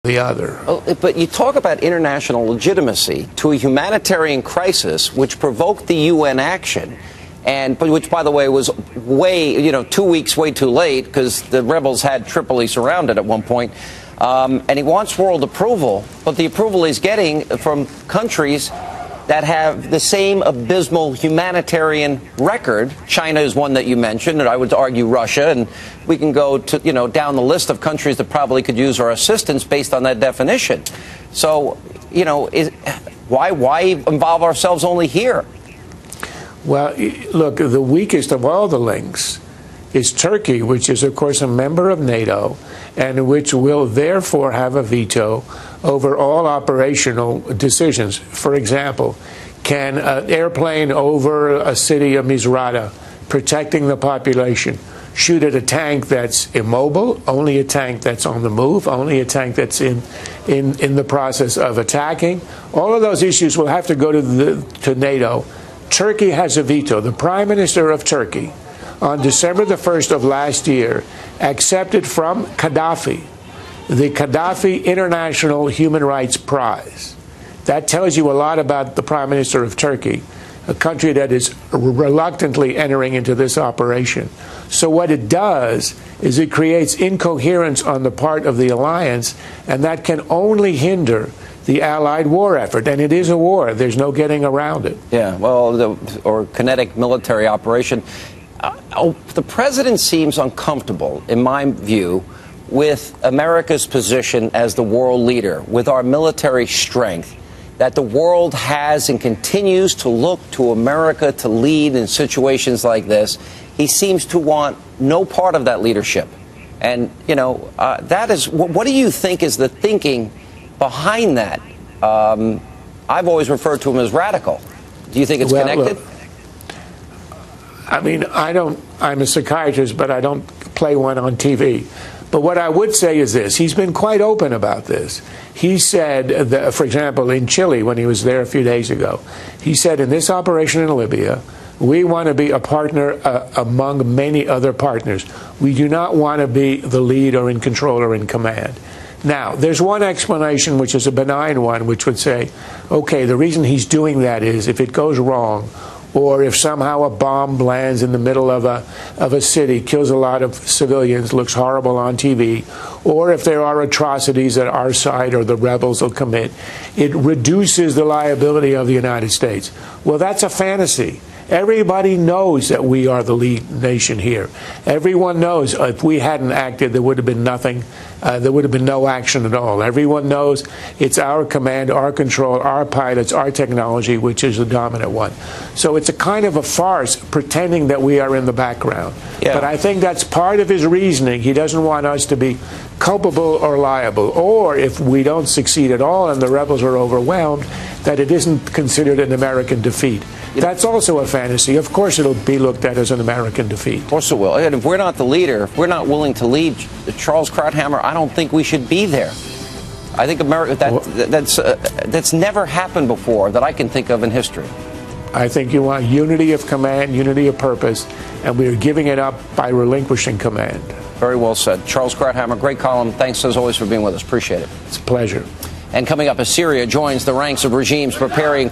the other. But you talk about international legitimacy to a humanitarian crisis which provoked the UN action, but which, by the way, was way, 2 weeks way too late because the rebels had Tripoli surrounded at one point. And he wants world approval, but the approval he's getting from countries that have the same abysmal humanitarian record. China is one that you mentioned, and I would argue Russia, and we can go to, down the list of countries that probably could use our assistance based on that definition. So, why involve ourselves only here? Well, look, the weakest of all the links is Turkey, which is, of course, a member of NATO, and which will therefore have a veto over all operational decisions. For example, can an airplane over a city of Misrata, protecting the population, shoot at a tank that's immobile, only a tank that's on the move, only a tank that's in the process of attacking? All of those issues will have to go to NATO. Turkey has a veto. The Prime Minister of Turkey, on December the 1st of last year, accepted from Gaddafi the Gaddafi International Human Rights Prize. That tells you a lot about the Prime Minister of Turkey, a country that is reluctantly entering into this operation. So what it does is it creates incoherence on the part of the alliance, and that can only hinder the Allied war effort. And it is a war. There's no getting around it. Yeah, well, or kinetic military operation. The president seems uncomfortable, in my view, with America's position as the world leader, with our military strength, that the world has and continues to look to America to lead in situations like this. He seems to want no part of that leadership. And, that is, what do you think is the thinking behind that? I've always referred to him as radical. Do you think it's connected? Look, I mean, I'm a psychiatrist, but I don't play one on TV. But what I would say is this. He's been quite open about this. He said, that, for example, in Chile, when he was there a few days ago, he said, in this operation in Libya, we want to be a partner among many other partners. We do not want to be the lead or in control or in command. Now, there's one explanation, which is a benign one, which would say, okay, the reason he's doing that is if it goes wrong, or if somehow a bomb lands in the middle of a city, kills a lot of civilians, looks horrible on TV, or if there are atrocities that our side or the rebels will commit, it reduces the liability of the United States. Well, that's a fantasy. Everybody knows that we are the lead nation here. Everyone knows if we hadn't acted, there would have been nothing. There would have been no action at all. Everyone knows it's our command, our control, our pilots, our technology, which is the dominant one. So it's a kind of a farce pretending that we are in the background. Yeah. But I think that's part of his reasoning. He doesn't want us to be culpable or liable. Or if we don't succeed at all and the rebels are overwhelmed, that it isn't considered an American defeat. That's also a fantasy. Of course it'll be looked at as an American defeat. Of course it will. And if we're not the leader, if we're not willing to lead, Charles Krauthammer, I don't think we should be there. I think America, that's never happened before that I can think of in history. I think you want unity of command, unity of purpose, and we are giving it up by relinquishing command. Very well said. Charles Krauthammer, great column. Thanks as always for being with us. Appreciate it. It's a pleasure. And coming up, Assyria joins the ranks of regimes preparing